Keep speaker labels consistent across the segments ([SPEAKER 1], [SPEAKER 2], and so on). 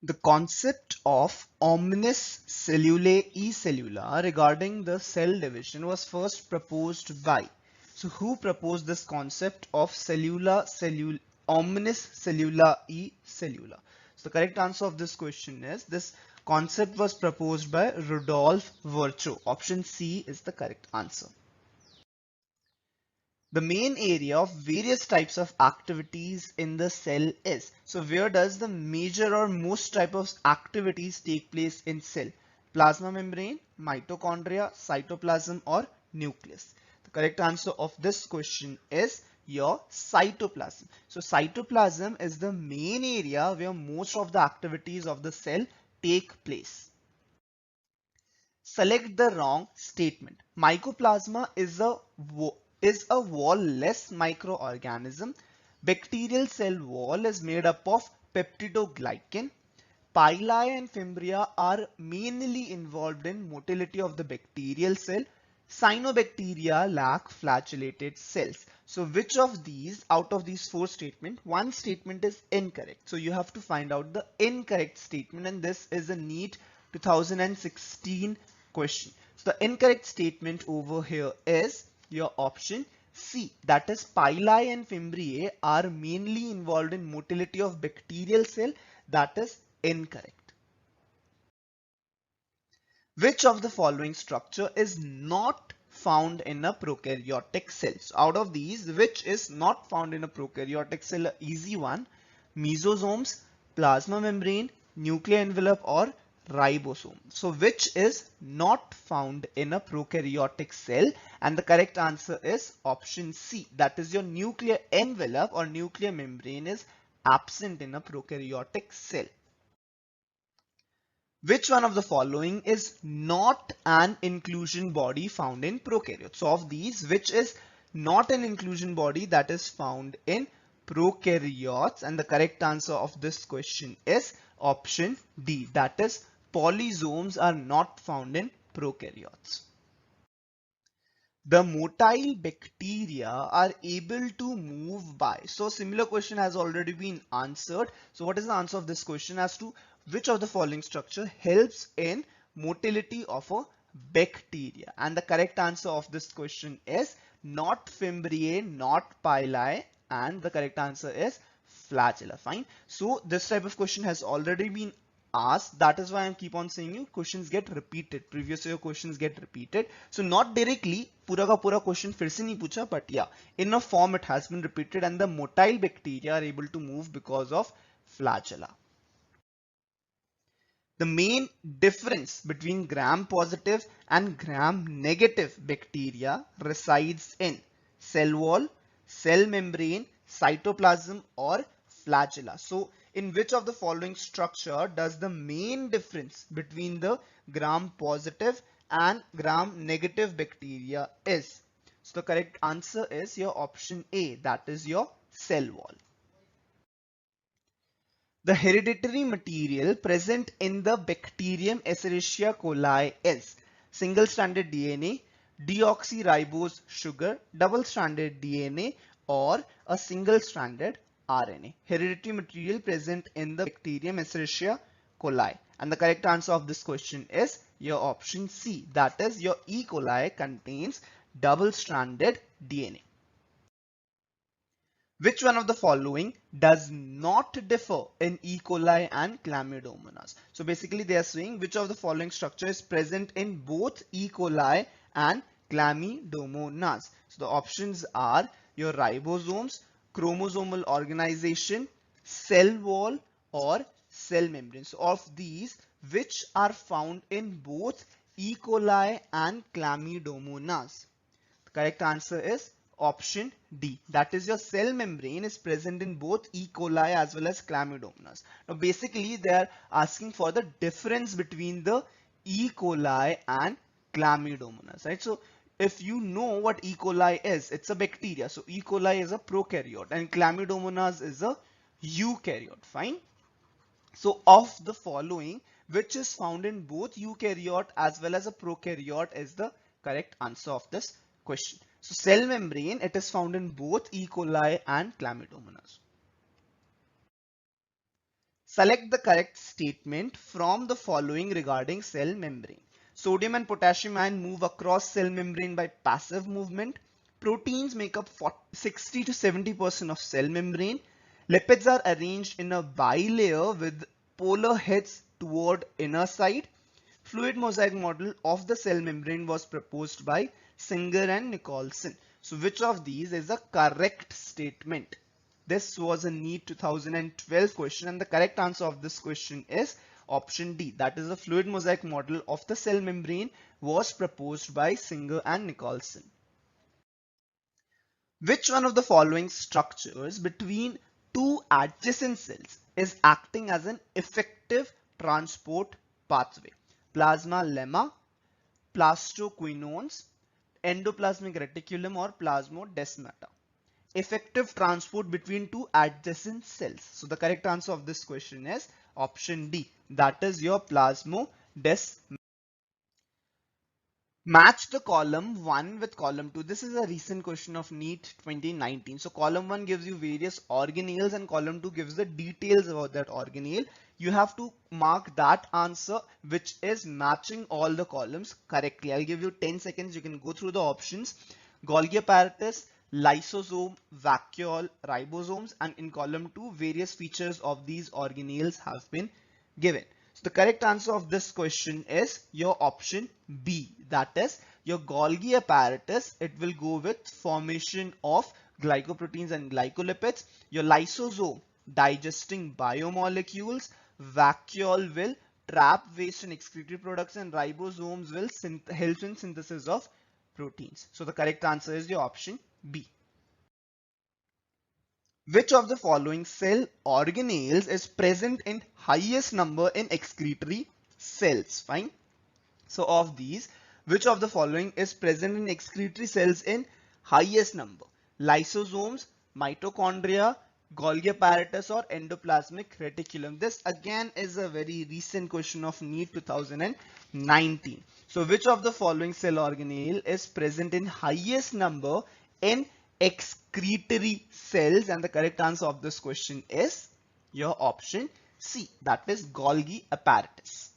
[SPEAKER 1] The concept of omnis cellulae e cellula regarding the cell division was first proposed by. So who proposed this concept of omnis cellula e cellula? So the correct answer of this question is this concept was proposed by Rudolf Virchow. Option C is the correct answer. The main area of various types of activities in the cell is. So where does the major or most type of activities take place in cell? Plasma membrane, mitochondria, cytoplasm or nucleus? The correct answer of this question is your cytoplasm. So cytoplasm is the main area where most of the activities of the cell take place. Select the wrong statement. Mycoplasma is a wall-less microorganism. Bacterial cell wall is made up of peptidoglycan. Pili and fimbria are mainly involved in motility of the bacterial cell. Cyanobacteria lack flagellated cells. So which of these, out of these four statements, one statement is incorrect. So you have to find out the incorrect statement, and this is a NEET 2016 question. So the incorrect statement over here is your option C, that is pili and fimbriae are mainly involved in motility of bacterial cell. That is incorrect. Which of the following structure is not found in a prokaryotic cell? So out of these, which is not found in a prokaryotic cell? Easy one. Mesosomes, plasma membrane, nuclear envelope or ribosome. So which is not found in a prokaryotic cell? And the correct answer is option C. That is your nuclear envelope or nuclear membrane is absent in a prokaryotic cell. Which one of the following is not an inclusion body found in prokaryotes? So of these, which is not an inclusion body that is found in prokaryotes? And the correct answer of this question is option D. That is polysomes are not found in prokaryotes. The motile bacteria are able to move by. So similar question has already been answered. So what is the answer of this question as to which of the following structure helps in motility of a bacteria? And the correct answer of this question is not fimbriae, not pili, and the correct answer is flagella. Fine. So this type of question has already been asked. That is why I keep on saying you questions get repeated. Previous year questions get repeated. So not directly पूरा का पूरा question फिर से नहीं पूछा, but yeah, in a form it has been repeated, and the motile bacteria are able to move because of flagella. The main difference between gram positive and gram negative bacteria resides in cell wall, cell membrane, cytoplasm or flagella. So in which of the following structure does the main difference between the gram positive and gram negative bacteria is? So the correct answer is your option A, that is your cell wall. The hereditary material present in the bacterium Escherichia coli is single-stranded DNA, deoxyribose sugar, double-stranded DNA, or a single-stranded RNA. Hereditary material present in the bacterium Escherichia coli. And the correct answer of this question is your option C. That is your E. coli contains double-stranded DNA. Which one of the following does not differ in E. coli and Chlamydomonas? So basically they are saying which of the following structure is present in both E. coli and Chlamydomonas. So the options are your ribosomes, chromosomal organization, cell wall or cell membrane. So of these, which are found in both E. coli and Chlamydomonas? The correct answer is option D. That is your cell membrane is present in both E. coli as well as Chlamydomonas. Now basically they are asking for the difference between the E. coli and Chlamydomonas, right? So if you know what E. coli is, it's a bacteria. So E. coli is a prokaryote and Chlamydomonas is a eukaryote. Fine. So of the following, which is found in both eukaryote as well as a prokaryote is the correct answer of this question. So cell membrane, it is found in both E. coli and Chlamydomonas. Select the correct statement from the following regarding cell membrane. Sodium and potassium ion move across cell membrane by passive movement. Proteins make up 60 to 70% of cell membrane. Lipids are arranged in a bilayer with polar heads toward inner side. Fluid mosaic model of the cell membrane was proposed by Singer and Nicholson. So which of these is a correct statement? This was a NEET 2012 question, and the correct answer of this question is option D. That is, the fluid mosaic model of the cell membrane was proposed by Singer and Nicholson. Which one of the following structures between two adjacent cells is acting as an effective transport pathway? Plasma lemma, plastoquinones, endoplasmic reticulum, or plasmodesmata. Effective transport between two adjacent cells. So the correct answer of this question is option D. That is your plasmodesmata. Match the column 1 with column 2. This is a recent question of NEET 2019. So column 1 gives you various organelles and column 2 gives the details about that organelle. You have to mark that answer which is matching all the columns correctly. I'll give you 10 seconds. You can go through the options. Golgi apparatus, lysosome, vacuole, ribosomes, and in column 2 various features of these organelles have been given. So the correct answer of this question is your option B. That is your Golgi apparatus. It will go with formation of glycoproteins and glycolipids. Your lysosome digesting biomolecules. Vacuole will trap waste and excretory products, and ribosomes will help in synthesis of proteins. So the correct answer is your option B. Which of the following cell organelles is present in highest number in excretory cells? Fine. So of these, which of the following is present in excretory cells in highest number? Lysosomes, mitochondria, Golgi apparatus, or endoplasmic reticulum? This again is a very recent question of NEET 2019. So which of the following cell organelle is present in highest number in excretory cells? And the correct answer of this question is your option C. That is Golgi apparatus.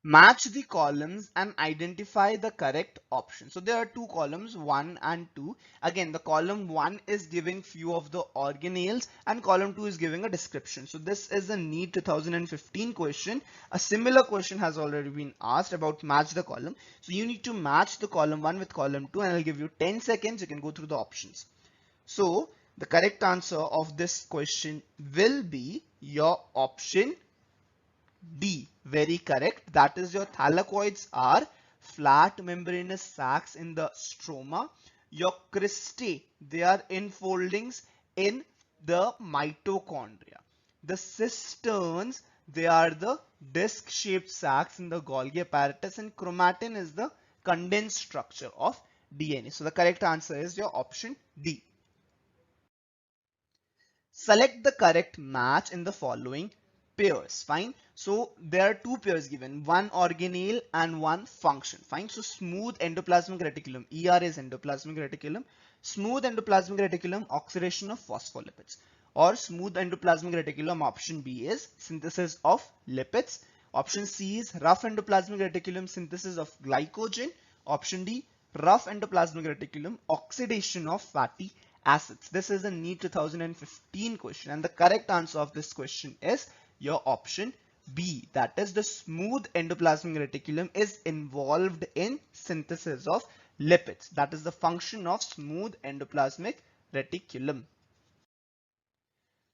[SPEAKER 1] Match the columns and identify the correct option. So there are two columns, 1 and 2. Again, the column 1 is giving few of the organelles and column 2 is giving a description. So this is a NEET 2015 question. A similar question has already been asked about match the column. So you need to match the column 1 with column 2, and I'll give you 10 seconds. You can go through the options. So the correct answer of this question will be your option D. Very correct. That is, your thylakoids are flat membranous sacs in the stroma. Your cristae, they are enfoldings in the mitochondria. The cisterns, they are the disc-shaped sacs in the Golgi apparatus, and chromatin is the condensed structure of DNA. So the correct answer is your option D. Select the correct match in the following pairs. Fine. So there are two pairs given, one organelle and one function. Fine. So smooth endoplasmic reticulum, ER is endoplasmic reticulum. Smooth endoplasmic reticulum, oxidation of phospholipids. Or smooth endoplasmic reticulum, option B is synthesis of lipids. Option C is rough endoplasmic reticulum, synthesis of glycogen. Option D, rough endoplasmic reticulum, oxidation of fatty acids. This is a NEET 2015 question, and the correct answer of this question is your option B. That is, the smooth endoplasmic reticulum is involved in synthesis of lipids. That is the function of smooth endoplasmic reticulum.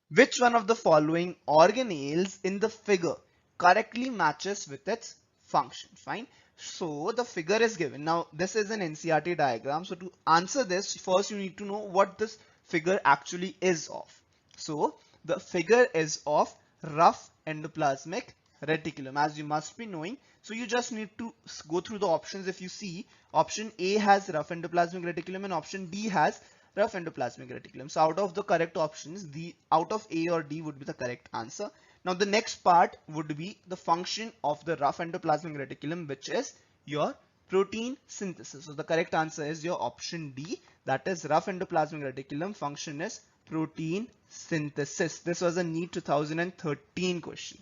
[SPEAKER 1] Which one of the following organelles in the figure correctly matches with its function? Fine. So the figure is given. Now this is an NCERT diagram. So to answer this, first you need to know what this figure actually is of. So the figure is of rough endoplasmic reticulum, as you must be knowing. So you just need to go through the options. If you see, option A has rough endoplasmic reticulum and option D has rough endoplasmic reticulum. So out of the correct options, the out of A or D would be the correct answer. Now the next part would be the function of the rough endoplasmic reticulum, which is your protein synthesis. So the correct answer is your option D. That is, rough endoplasmic reticulum function is protein synthesis. This was a NEET 2013 question.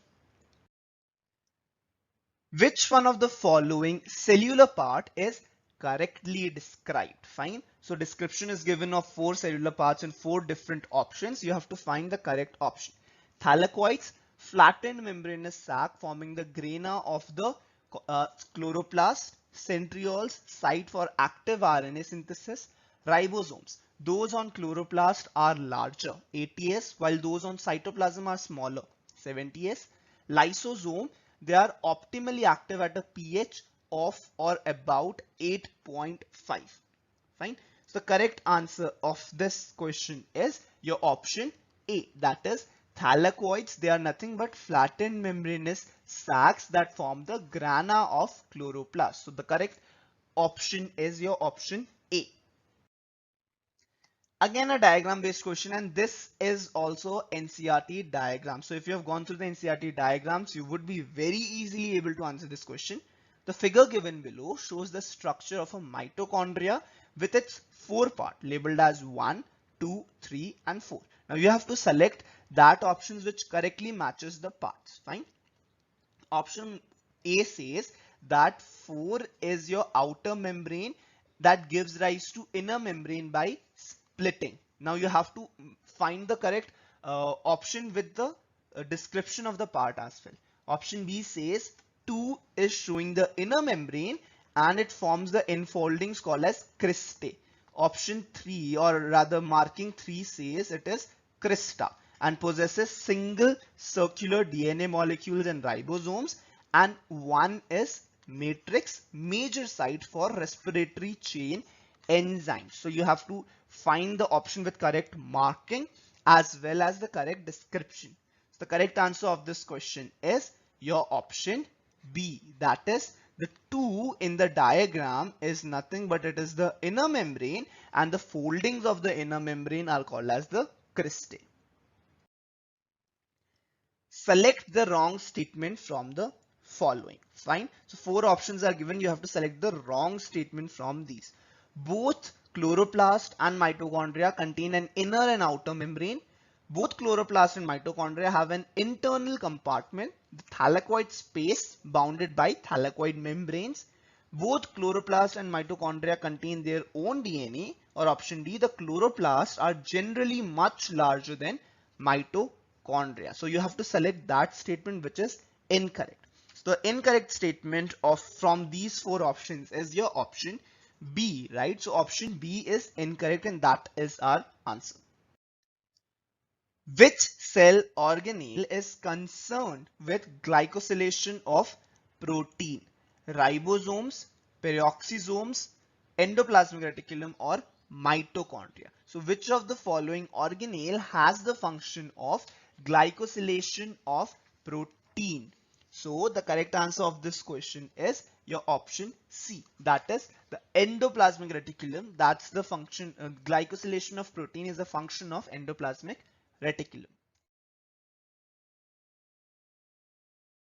[SPEAKER 1] Which one of the following cellular part is correctly described? Fine. So description is given of 4 cellular parts and 4 different options. You have to find the correct option. Thylakoids, flattened membranous sac forming the grana of the chloroplast. Centrioles, site for active RNA synthesis. Ribosomes, those on chloroplast are larger, 80S, while those on cytoplasm are smaller, 70S. Lysosome, they are optimally active at a pH of or about 8.5. Fine. So the correct answer of this question is your option A, that is thylakoids. They are nothing but flattened membranous sacs that form the grana of chloroplast. So the correct option is your option A. Again a diagram based question, and this is also NCERT diagram. So if you have gone through the NCERT diagrams, you would be very easily able to answer this question. The figure given below shows the structure of a mitochondria with its 4 parts labeled as 1, 2, 3 and 4. Now you have to select that options which correctly matches the parts. Fine. Option A says that 4 is your outer membrane that gives rise to inner membrane by splitting. Now you have to find the correct option with the description of the part as well. Option B says 2 is showing the inner membrane and it forms the enfoldings called as cristae. Option 3, or rather marking 3, says it is crista and possesses single circular DNA molecules and ribosomes, and 1 is matrix, major site for respiratory chain enzymes. So you have to find the option with correct marking as well as the correct description. So the correct answer of this question is your option B, that is the 2 in the diagram is nothing but it is the inner membrane, and the foldings of the inner membrane are called as the cristae. Select the wrong statement from the following. Fine. So 4 options are given. You have to select the wrong statement from these. Both chloroplast and mitochondria contain an inner and outer membrane. Both chloroplast and mitochondria have an internal compartment, the thylakoid space, bounded by thylakoid membranes. Both chloroplast and mitochondria contain their own DNA, or option D, the chloroplasts are generally much larger than mitochondria. So you have to select that statement which is incorrect. So the incorrect statement from these 4 options is your option B, right? So option B is incorrect and that is our answer. Which cell organelle is concerned with glycosylation of protein? Ribosomes, peroxisomes, endoplasmic reticulum or mitochondria? So which of the following organelle has the function of glycosylation of protein? So the correct answer of this question is your option C, that is the endoplasmic reticulum. That's the function. Glycosylation of protein is a function of endoplasmic reticulum.